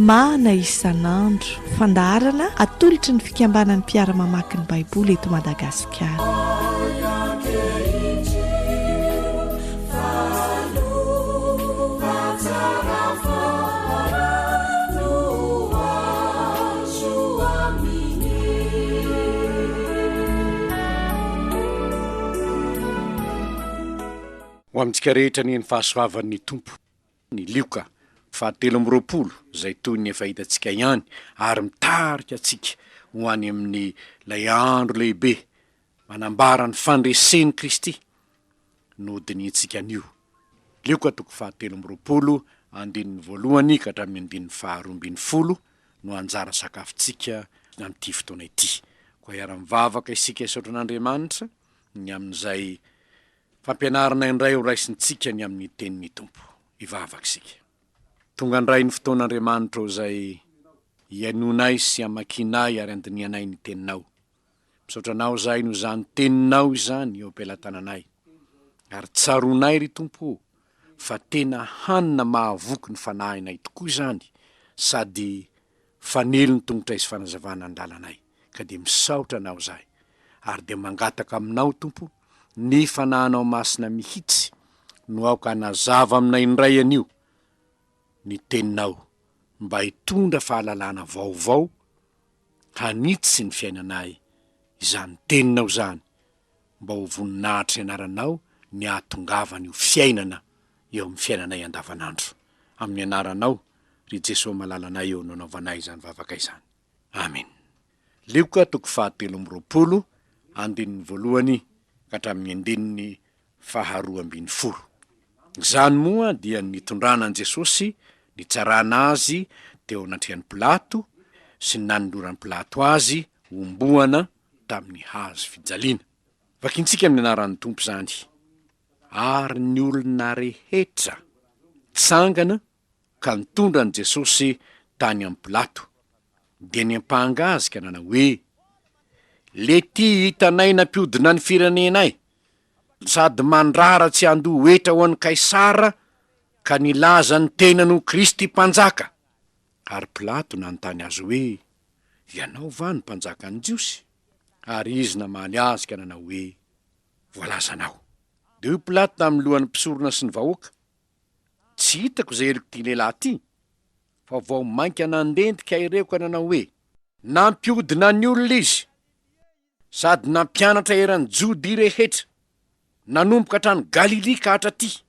Mana isanandro fandaharana atolotry ny fikambanan'ny mpiara-mamaky ny Baiboly eto Madagasikara. Ho amintsika rehetra ny fahasoavan'ny Tompo, ny Lioka 7:20 izay toy ny efa hitantsika ihany, ary mitarika antsika ho any amin'ny lay andro lehibe manambara ny fandresen'i Kristy nodiny antsika anio. Lioka 7:20 andininy voalohany ka hatramin'ny andininy 12 no anjara sakafontsika amin'ity fotoana ity. Koa iara-mivavaka isika isaotran'Andriamanitra ny amin'izay fampianarana indray ho raisintsika ny amin'ny tenin'ny Tompo. Ivavaka isika. Tonga indray ny fotoan'Andriamanitra izay hiainonay sy hamakinay ary andinianay ny teninao. Misaotranao zay no zany teninao izany eo am-pelatananay. Ary tsaronay ry Tompo fa tena hanina mahavoky ny fanahinay tokoa izany, sady fanelo ny tongotra izy fanazavana ny lalanay. Ka dia misaotra anao zay, ary dia mangataka aminao Tompo ny fanahinao masina mihitsy no aoka hanazava aminay indray anio ny teninao, mba hitondra fahalalana vaovao hanitsy ny fiainanay izany teninao zany, mba ho voninahitra ny anaranao ny ahatongavany ho fiainana eo amin'ny fiainanay andavanandro. Amin'ny anaranao ry Jesosy malalanay eo no anaovanay izany vavaka izany. Amen. Lioka 7:20 andininy voalohany ka hatramin'ny andininy 12. Izany moa dia nitondrana an Jesosy, nitsarana azy teo anatrehan'ny Pilato sy nanoloran'ny Pilato azy omboana tamin'ny hazo fijaliana. Vakintsika amin'ny anaran'ny Tompo zany. Ary ny olona rehetra tsangana ka nitondra an Jesosy tany amin'ny Pilato, dia niampanga azy ka nanao hoe, lety hitanay nampiodina ny firenenay, sady mandrara tsy andoha hoetra ho an'ny Kaisara ka nilaza ny tena no Kristy mpanjaka. Ary Pilato nanontany azy hoe, ianao va ny mpanjakan'ny Jiosy? Ary izy namaly azy ka nanao hoe, voalazanao. Dia io Pilato tamin'ny lohan'ny mpisorona sy ny vahoaka, tsy hitako izay eliko ty lehilahy ty, fa vao mainka nandendika ireo ka nanao hoe, nampiodina ny olona izy, sady nampianatra eran'ny Jody rehetra, nanomboka hatrany Galili ka hatraty.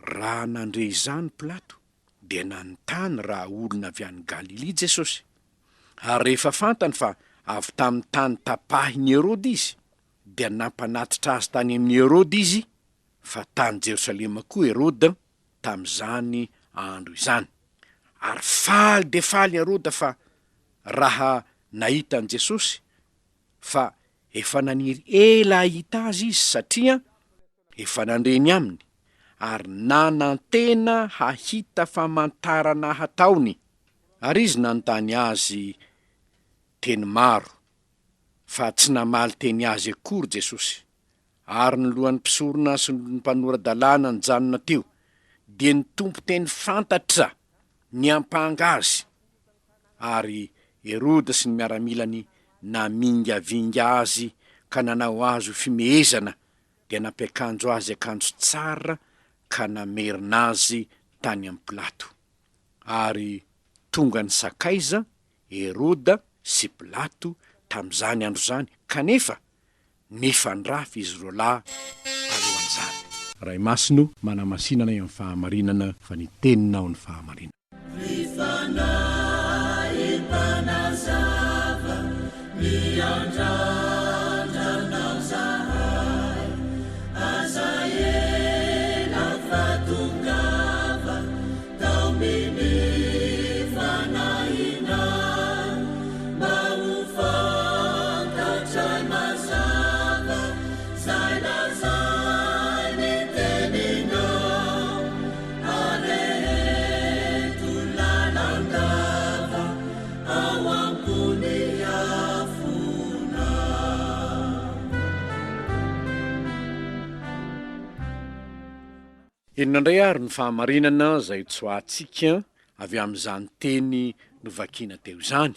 Raha nandre izany Pilato, dia nanontany raha olona avy any Galili Jesosy. Ary rehefa fantany fa avy tamin'ny tany tapahin'i Herody izy, dia nampanatitra azy tany amin'ny Herody izy, fa tany Jerosalema koa Herody tamin'izany andro izany. Ary faly de faly Herody fa raha nahita an Jesosy, fa efa naniry ela hita azy izy satria efa nandreny aminy, ary nanantena hahita famantarana hataon'ny. Ary izy nanontany azy teny maro, fa tsy namaly teny azy akory Jesosy. Ary ny lohan'ny mpisorona sy ny mpanora-dalàna ny janona teo, dia ny tompo teny fantatra ny ampanga azy. Ary Herody sy ny miaramilany namingavinga azy ka nanao azy ho fimehezana, dia nampiakanjo azy akanjo tsara ka namerina azy tany amin'ny Pilato. Ary tonga ny sakaiza Herody sy Pilato tamin'izany andro zany, kanefa nifandrafy izy roalahy alohan'izany. Ray masino manamasinana eo amin'ny fahamarinana fa ny teninao ny fahamarinana. Inona indray ary ny fahamarinana izay tsoahtsika avy amin'izany teny novakiana teo izany.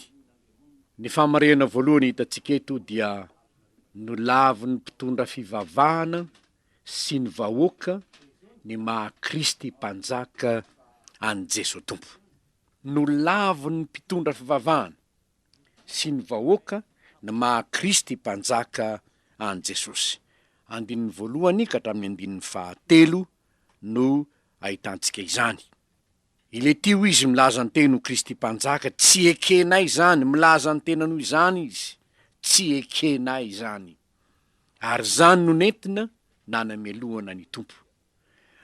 Ny famarehana voalohany hitantsika eto dia nolavo ny mpitondra fivavahana sy ny vahoaka ny maha Kristy mpanjaka an Jesosy Tompo. Nolavo ny mpitondra fivavahana sy ny vahoaka ny maha Kristy mpanjaka an Jesosy. Andininy voalohany ka hatramin'ny andininy fahatelo no ahitantsika izany. Ile tio izy milaza ny teny ho Kristy mpanjaka, tsy ekenay izany, milaza ny tena noho izany izy, tsy ekenay izany. Ary zany no nentina nanamelohana ny Tompo.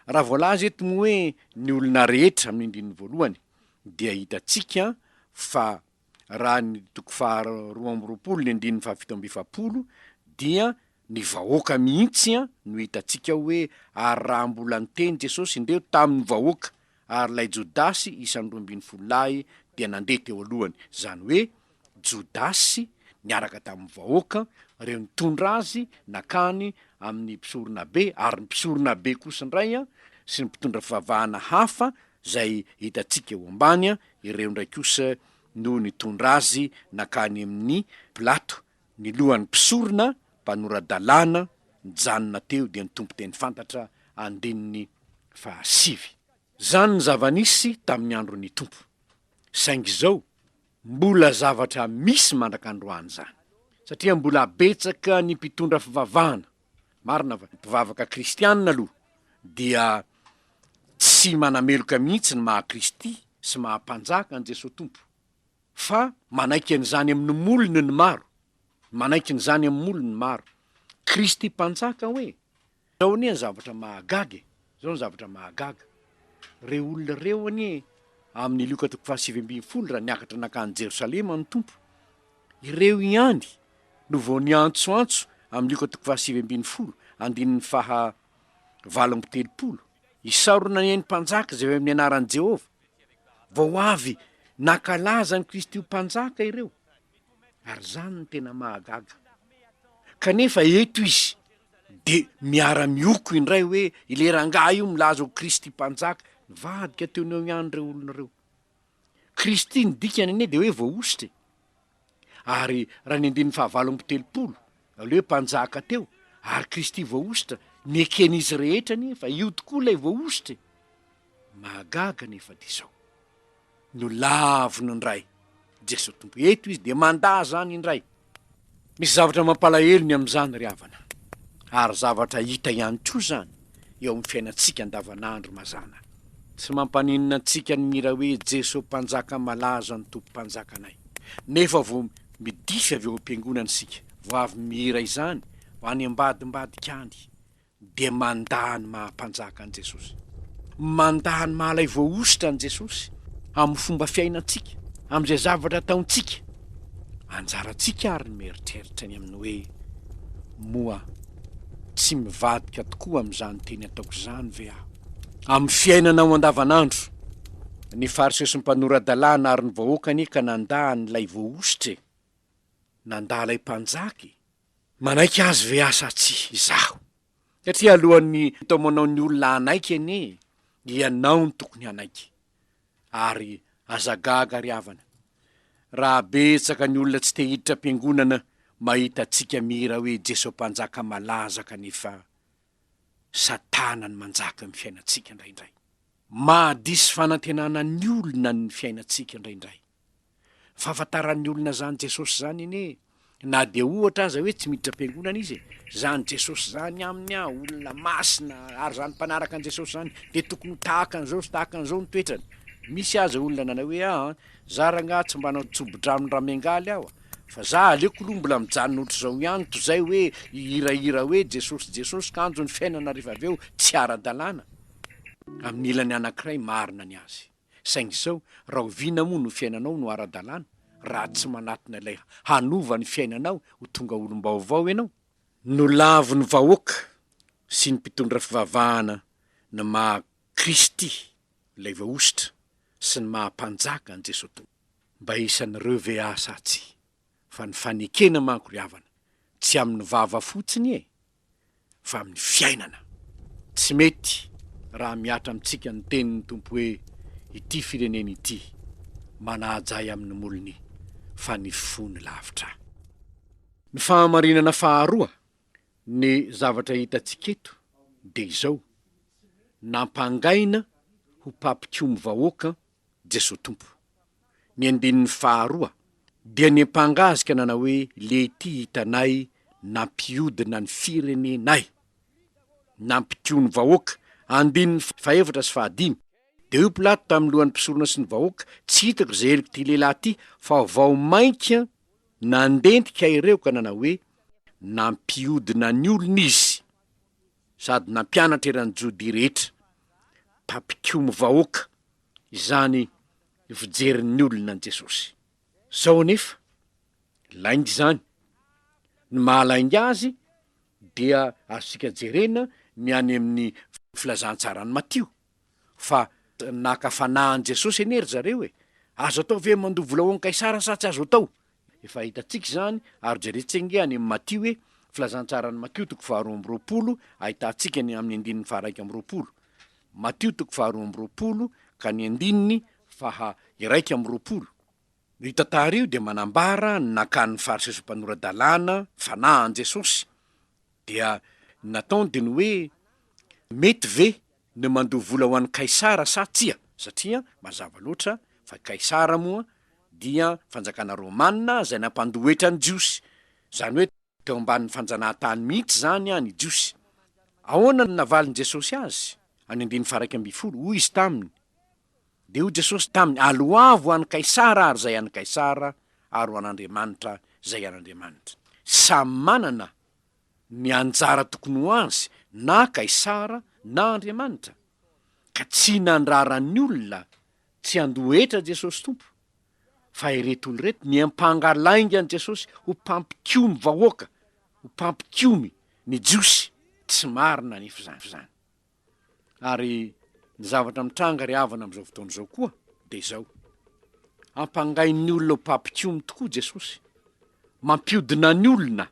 Raha voalaza eto moa hoe ny olona rehetra amin'ny andininy voalohany, dia hitantsika fa raha ny toko faharoa amby roapolo ny andininy fahafito amby efapolo dia ny vahoaka mihitsy no hitantsika hoe ary raha mbola niteny Jesosy indeo tamin'ny vahoaka ary lay Jodasy isan'ny 12 lahy dia nandeha teo alohany. Zany hoe Jodasy niaraka tamin'ny vahoaka, reo nitondra azy nakany amin'ny mpisorona be, ary ny mpisorona be kosa indray sy ny mpitondra fivavahana hafa zay hitantsika eo ambany ireo ndray kosa no nitondra azy nakany amin'ny Pilato, ny lohan'ny mpisorona mpanorandalàna nijanona teo dia ny tompo teny fantatra andininy fahasivy. Zany ny zava-nisy tamin'ny andron'ny Tompo. Saingy zao mbola zavatra misy mandrak'androany zany, satria mbola betsaka ny mpitondra fivavahana. Marina va mpivavaka kristianina aloha dia tsy manameloka mihitsy ny maha Kristy sy maha mpanjaka an Jesosy Tompo, fa manaiky an'izany amin'ny molony ny maro, manaiky an'izany amin'ny molony ny maro. Kristy mpanjaka hoe zao ny zavatra mahagaga, zao ny zavatra mahagaga. Reo olona reo anie amin'ny Lioka 7:20 raha niakatra nakany Jerosalema ny Tompo, ireo ihany no vao niantsoantso amin'ny Lioka 7:20 andininy faha 7:30 isarona ny mpanjaka zay amin'ny anaran'i Jehovah, vao avy nakalaza ny Kristy ho mpanjaka ireo. Ary zany ny tena mahagaga. Kanefa eto izy de miara-mioko indray hoe ilerangah io milaza ho Kristy mpanjaka, vadika teo neo ihany reo olona reo. Kristy ny dikany anie de hoe voaositra, ary raha ny andininy faha 7:30 aloha mpanjaka teo, ary Kristy voaositra, ny eken'izy rehetra nie fa io tokoa lay voaositra. Mahagaga nefa de zao no lavony indray Jesosy Tompo. Eto izy de mandà zany indray. Misy zavatra mampalahelo ny am'izany ry havana, ary zavatra hita ihany koa zany eo amin'ny fiainantsika andavanandro mazana. Tsy mampaninona antsika ny mira hoe Jesosy mpanjaka malaza ny Tompo mpanjakanay, nefa vao midify avy eo am-piangonana sika, vao avy mihira izany ho any ambadimbadikany, de mandà ny mahampanjaka an Jesosy, mandà ny mahalay voaositra an Jesosy amin'ny fomba fiainantsika, amin'izay zavatra ataontsika. Anjarantsika ary ny mieritreritra ny amin'ny hoe moa tsy mivadika tokoa amin'izany teny ataoko izany ve aho amin'ny fiainanao andavanandro. Ny fariseo sy ny mpanoradalàna ary ny vahoaka anie ka nandà n'lay voaositra, nandà lay mpanjaky, manaiky azy ve asa tsy izaho, satria alohan'ny tao manao ny olona anaiky anie ianao ny tokony anaiky. Ary azagaga ry havana, raha betsaka ny olona tsy te hiditra am-piangonana mahita antsika mihira hoe Jesosy mpanjaka malaza kanefa Satana ny manjaka amin'ny fiainantsika indraindray. Mahadisy fanantenana ny olona ny fiainantsika indraindray. Fahafantaran'ny olona zany Jesosy zany anie, na de ohatra aza hoe tsy miditra am-piangonana izy, zany Jesosy zany aminy olona masina, ary zany mpanaraka an Jesosy zany de tokony tahaka an'izao sy tahaka an'izao ny toetrany. Misy aza olona nana hoe zaranga tsy mbanao tsobo-dramony ramengaly aho, fa za aleoko aloha mbola mijanona ohatr'izao ihany toy zay hoe ihirahira hoe Jesosy kanjo ny fiainana rehefa avy eo tsy ara-dalàna. Amin'ny ilany anankiray marina ny azy. Saingy zao raha oviana moa no fiainanao no ara-dalàna, raha tsy manatona ilay hanova ny fiainanao ho tonga olom-baovao ianao. No lavo ny vahoaka sy ny mpitondra fivavahana ny maha Kristy ilay vaositra sy ny mahampanjaka an Jesosy Tompo, mba isan'ireo ve asa tsy, fa ny fanekena manko ry havana tsy amin'ny vava fotsiny fa amin'ny fiainana. Tsy mety raha miatra amintsika ny tenin'ny Tompo hoe ity fireneny ity manajay amin'ny molony fa ny fony lavitra. Ny fahamarinana faharoa ny zavatra hitantsika eto de izao: nampangaina ho pampikomy vahoaka Jesosy Tompo. Ny andinin'ny faharoa dia ny mpangazika nanao hoe le ity hitanay nampiodina ny firenenay, nampikony vahoaka. Andininy faefatra sy fahadimy de io Pilato tamin'ny lohan'ny mpisorona sy ny vahoaka: tsy hitako zay eliko ty lehilahy ty, fa vao mainka nandendrika ireo ka nanao hoe nampiodina ny olona izy, sady nampianatra eran'ny Jody rehetra pampikomy vahoaka, izany fijerin'ny olona an Jesosy. Sao nefa laingy zany, ny mahalaingy azy dia azontsika jerena ny any amin'ny filazantsarany Matio, fa nakafanahany Jesosy enery zareo hoe azo atao ve mandoa vola hoan'ny Kaisara sa tsy azo atao? Efa hitantsika zany, ary jerentsika any amin'ny Matio hoe filazantsarany Matio 2:20 ahitantsika ny amin'ny andininy 1:20. Matio 2:20 ka ny andininy 1:20. Ny tantara io de manambara nakan'ny fariseso mpanorad-dalàna fanahan Jesosy, dia nataony de ny hoe mety ve ny mandoa vola ho an'ny Kaisara sa tsia? Satria mazava loatra fa Kaisara moa dia fanjakana Romanina zay nampandohetra ny Jiosy, zany hoe teo ambanin'ny fanjanahantany mihitsy zany ny Jiosy. Ahoana ny navaliny Jesosy azy? Any andiny 1:20 hoy izy taminy, de hoy Jesosy taminy: aloavo an'ny Kaisara ary zay an'ny Kaisara, ary ho an'Andriamanitra zay an'Andriamanitra. Samy manana ny anjara tokony ho azy, na Kaisara na Andriamanitra, ka tsy nandraran'ny olona tsy andohetra Jesosy Tompo, fa ireto olo reto ny ampangalaingy an Jesosy ho pampikomy vahoaka, ho pampikomy ny Jiosy. Tsy marina nefa zany. Ary ny zavatra mitranga ry havana am'izao fotoana izao koa de izao: ampangain'ny olona ho pampikomy tokoa Jesosy, mampiodina ny olona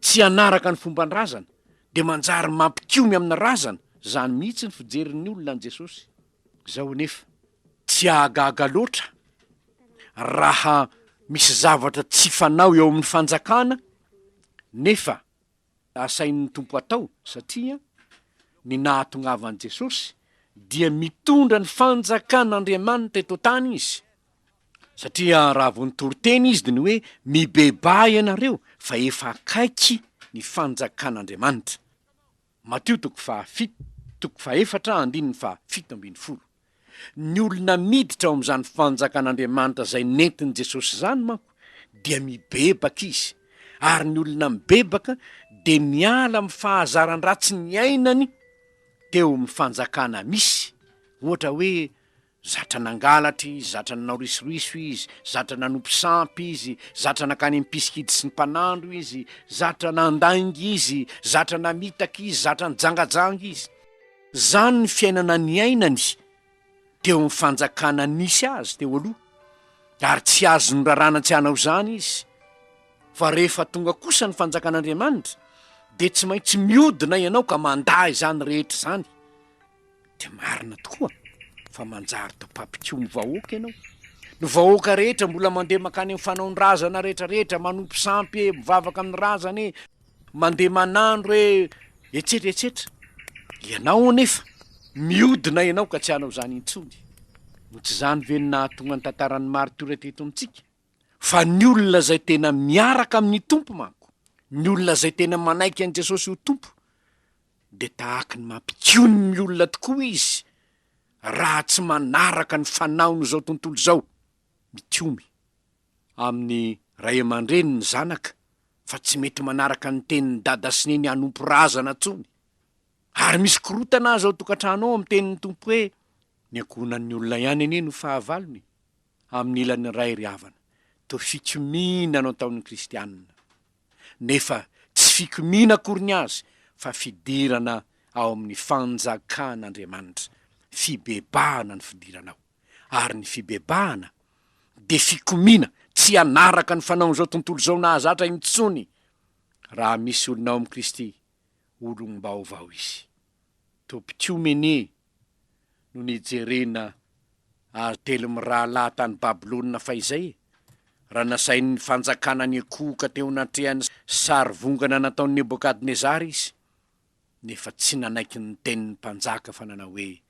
tsy anaraka ny fomban-drazana, de manjary mampikomy amin'ny razana. Zany mihitsy ny fijerin'ny olona an Jesosy. Zao nefa tsy ahagaga loatra raha misy zavatra tsy fanao eo amin'ny fanjakana, nefa asain'ny Tompo atao, satria ny nahatongavan'i Jesosy dia mitondra ny fanjakan'Andriamanitra eto tany izy. Satria raha vao nitory-teny izy de ny hoe mibebay ianareo fa efa akaiky ny fanjakan'Andriamanitra. Matio 7:7. Ny olona miditra ao am'izany fanjakan'Andriamanitra zay nentin'i Jesosy zany manko dia mibebaka izy, ary ny olona mibebaka de miala amin'ny fahazaran-dratsy ny ainany teo amin'ny fanjakana misy. Ohatra hoe zatra nangalatra izy, zatra nanao risoriso izy, zatra nanompo sampy izy, zatra nakany am'pisikidi sy ny mpanandro izy, zatra nandaingy izy, zatra namitaka izy, zatra nijangajanga izy. Zany ny fiainana ny ainany teo amin'ny fanjakana nisy azy teo aloha, ary tsy azo ny rarana tsy hanao zany izy. Fa rehefa tonga kosa ny fanjakan'Andriamanitra de tsy maintsy miodina ianao ka manday zany rehetra zany. De marina tokoa fa manjary to pampikomy vahoaka ianao. Ny vahoaka rehetra mbola mandeha makany amin'ny fanaon-drazana rehetrarehetra, manompo sampy mivavaka amin'ny razana mandeha manandro etsetreetsetra. Ianao nefa miodina ianao ka tsy hanao zany intsony. No tsy zany ve ny nahatonga ny tantaran'ny martyra teto amitsika? Fa ny olona zay tena miaraka amin'ny Tompo manko, ny olona zay tena manaiky an Jesosy ho Tompo, de tahaka ny mampikony ny olona tokoa izy raha tsy manaraka ny fanaony zao tontolo zao. Mikomy amin'ny ray aman-dreny ny zanaka, fa tsy mety manaraka ny tenin'ny dada sy neny hanompo razana tsony. Ary misy korotana azy ao tokantrano ao amin'ny tenin'ny Tompo hoe ny ankonan'ny olona ihany anie no fahavalony. Amin'ny ilan'ny ray ry havana, to fikomina no ataon'ny kristianina, nefa tsy fikomina akory ny azy, fa fidirana ao amin'ny fanjakan'Andriamanitra. Fibebahana ny fidiranao, ary ny fibebahana de fikomina tsy anaraka ny fanao zao tontolo zao nahazatra intsony. Raha misy olona ao amin'ny Kristy, olom-baovao izy. To mpikomy anie no nijerena telo mirahala tany Babilôna fa izay raha nasain'ny fanjakana ny akohoka teo anatrehany sary vongana nataon'ny Nebokadnezara izy nefa tsy nanaiky ny tenin'ny mpanjaka fa nanao hoe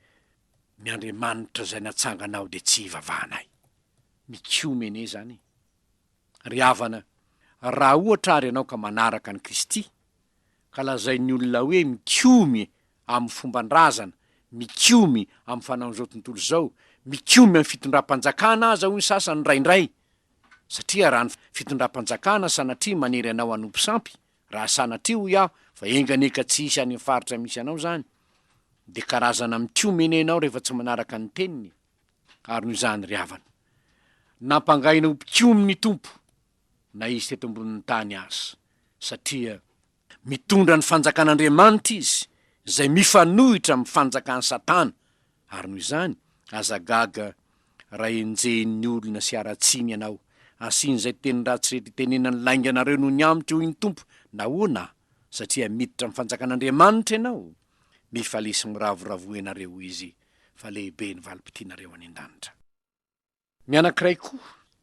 ny Andriamanitra zay natsanganao de tsy ivavahanay. Mikiomy ene zany. Ry havana, raha ohatra ary ianao ka manaraka ny Kristy ka lazain'ny olona hoe mikiomy amin'ny fomban-drazana, mikiomy amin'ny fanaony zao tontolo zao, mikiomy amin'ny fitondram-panjakana aza hoy ny sasany raindray. Satria raha ny fitondram-panjakana sanatria manery anao anompo sampy, raha sanatria hoy aho fa enganeka tsy isy any faritra misy anao zany, de karazana mikiomy ene anao rehefa tsy manaraka ny teniny. Ary noho izany ry havana, nampangaina ho mpikiomy ny tompo na izy teto ambonin'ny tany aza, satria mitondra ny fanjakan'Andriamanitra izy zay mifanohitra amin'ny fanjakan'ny Satana. Ary noho izany aza gaga raha enjehin'ny olona sy aratsiny ianao, asian'izay teny ratsy rehetra tenenany lainganareo noho ny amitra hoy ny tompo, nahoana? Satria miditra amin'ny fanjakan'Andriamanitra ianao, mifalesy miravoravo ianareo izy fa lehibe ny valim-pitianareo any an-danitra. Ny anankiray koa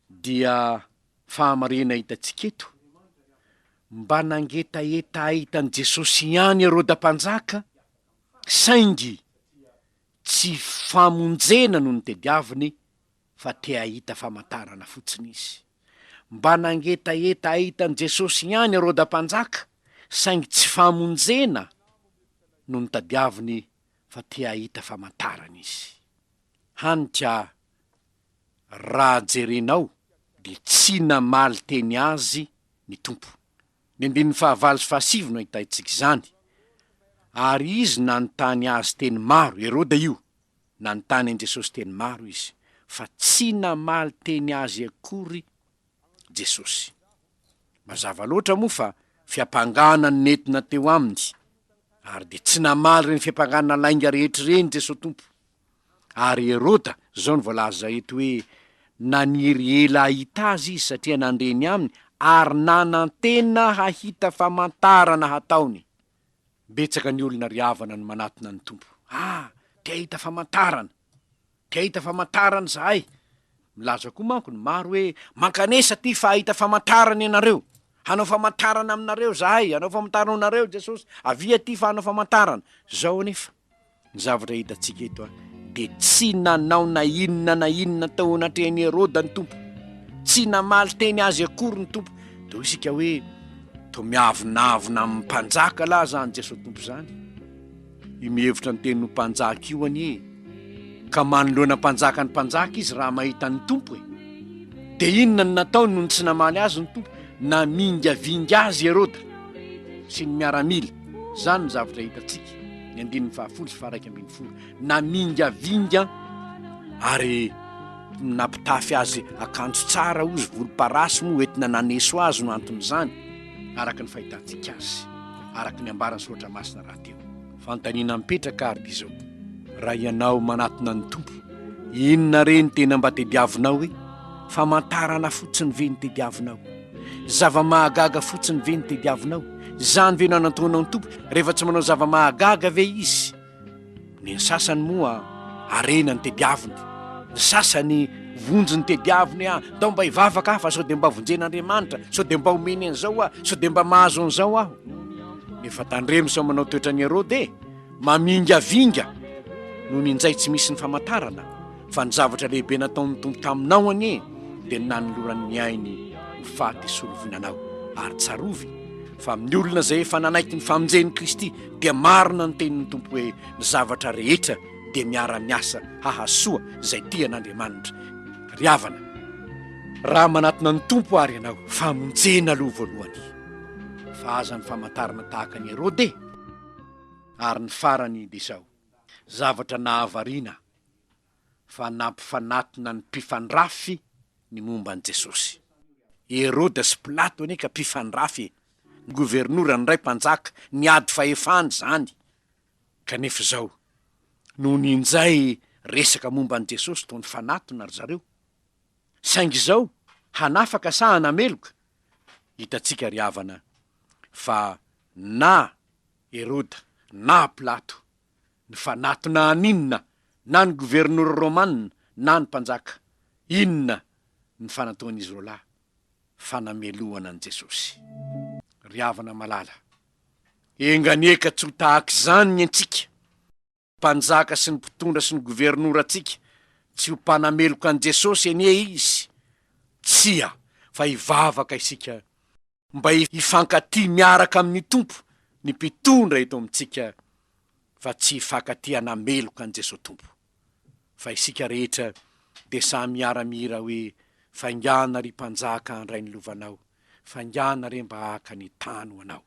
dia fahamarina hitantsika eto, mba nangetaeta ahitan'i Jesosy ihany Heroda-mpanjaka, saingy tsy famonjena no nitediaviny fa te ahita famantarana fotsiny izy. Mba nangetaeta ahitan'i Jesosy ihany Heroda-mpanjaka, saingy tsy famonjena no nitadiaviny fa te ahita famantarana izy. Hanitra raha jerenao de tsy namaly teny azy ny tompo. Ny 15 no ahitaitsika izany. Ary izy nanontany azy teny maro, Heroda io, nanontany an Jesosy teny maro izy, fa tsy namaly teny azy akory Jesosy. Mazava loatra moa fa fiampangana ny nentina teo aminy, ary de tsy namaly reny fiampangana lainga rehetra reny Jesosy tompo. Ary Heroda zao ny voalaza eto hoe naniry ela ahita azy izy satria nandreny aminy ary nanantena hahita famantarana hataony. Betsaka ny olona ry havana no manatona ny tompo. Te ahita famantarana, te ahita famantarana zahay. Milaza koa manko ny maro hoe mankanesa ty fa ahita famantarana ianareo, hanao famantarana aminareo zahay, hanao famantarana aminareo Jesosy, avia ty fa hanao famantarana. Zao nefa ny zavatra hitantsika eto de tsy nanao na inona tao anatrehany Heroda ny tompo, tsy namaly teny azy akory ny tompo. De isika hoe to miavonavona amin'ny mpanjaka la zany Jesosy tompo zany. I mihevitra ny teny no mpanjaka io anie, ka manoloana mpanjaka ny mpanjaka izy raha mahita ny tompo e. De inona ny nataony noho ny tsy namaly azy ny tompo? Namingavinga azy Heroda sy ny miaramila. Zany ny zavatra hitantsika ny 15 namingavinga ary nampitafy azy akanjo tsara ozy volomparasy moa entina naneso azy no anton'izany, araka ny fahitantsika azy, araka ny ambarany soratra masina raha teo. Fantaniana mipetraka ary izao, raha ianao manatona ny tompo, inona reny tena mba tediavinao hoe? Famantarana fotsiny ve ny tediavinao? Zava-mahagaga fotsiny ve ny tediavinao? Zany ve nanantonao ny tompo rehefa tsy manao zava-mahagaga ve izy? Ny sasany moa arena ny tediaviny, ny sasany vonjy ny tediaviny, dao mba hivavaka aho fa sao de mba vonjen'Andriamanitra, sao de mba homeny an'izao aho, sao de mba mahazo an'izao aho. Nefa tandremo sao manao toetrany Heroda mamingavinga noho ny injay tsy misy ny famantarana, fa ny zavatra lehibe nataon'ny tompo taminao anie de nanoloran'ny ainy ho faty solovinanao. Ary tsarovy fa amin'ny olona zay efa nanaiky ny famonjen'i Kristy dia marina ny tenin'ny tompo hoe ny zavatra rehetra dia miara-miasa hahasoa zay tian'Andriamanitra. Ry havana, raha manatona ny tompo ary ianao, famonjena aloha voalohany, fa aza ny famantarana tahaka ny Heroda. Ary ny farany de sao, zavatra nahavariana fa nampifanatona ny mpifandrafy ny momba an' Jesosy. Heroda sy Pilato ane ka mpifandrafy, ny gouvernoura ny ray mpanjaka, ny ady fahefany zany. Kanefa zao noho ny injay resaka momba an' Jesosy toa ny fanatona ry zareo, saingy zao hanafaka sa hanameloka, hitantsika ry havana fa na Heroda na Pilato ny fanatona aninona na ny gouvernoura romanina na ny mpanjaka, inona ny fanataon'izy ro lahy? Fanamelohana an' Jesosy. Ry havana malala, enganeka tsy ho tahaka izany ny antsika, mpanjaka sy ny mpitondra sy ny gouvernoura antsika, tsy ho mpanameloka an' Jesosy anie izy. Tsia, fa hivavaka isika mba hifankaty miaraka amin'ny tompo ny mpitondra eto amintsika, fa tsy hifankaty hanameloka an' Jesosy tompo. Fa isika rehetra de samy miara-mira hoe fangana ry mpanjaka andray ny lovanao, fangana re mba haka ny tany ho anao.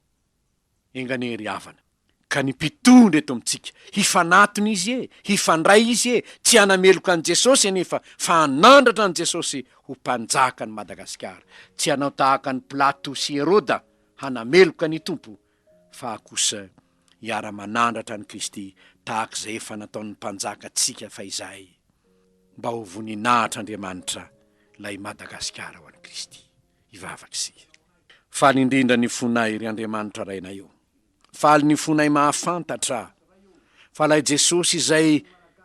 Engane ry havana, ka ny mpitondra eto amintsika hifanatony izy e, hifandray izy e, tsy hanameloka an' Jesosy anefa fa hanandratra an' Jesosy ho mpanjaka ny Madagasikara. Tsy hanao tahaka ny Pilato sy Heroda hanameloka ny tompo, fa kosa hiara-manandratra ny Kristy tahaka izay efa nataon'ny mpanjaka atsika fa izay, mba ho voninahitran'Andriamanitra lay Madagasikara ho an'i Kristy. Hivavaka isika. Faly indrindra ny fonay ry Andriamanitra raina io. Faly ny fonay mahafantatra. Fa lay Jesosy izay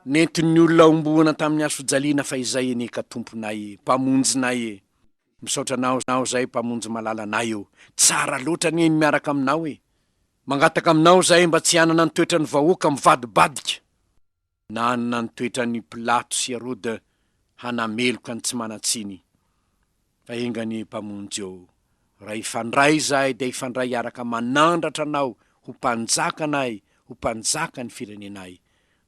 nentin'ny olona omboana tamin'ny hazo fijaliana fa izay eneka tomponay, mpamonjinay e. Misaotra anao zay mpamonjy malalanay io. Tsara loatra ny miaraka aminao e. Mangataka aminao zay mba tsy hanana ny toetra ny vahoaka mivadibadika, na hanana ny toetra ny Pilato sy Heroda hanameloka ny tsy manatsiny. Fa engany mpamonjy eo, raha ifandray zay de ifandray hiaraka manandratra anao ho mpanjakanay, ho mpanjaka ny firenenay,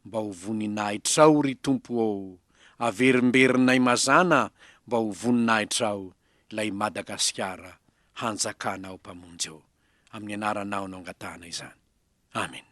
mba ho voninahitra ry tompo ao, averimberinay mazana mba ho voninahitra lay Madagasikara hanjakanao mpamonjy eo. Amin'ny anaranao no angatahana izany. Amen.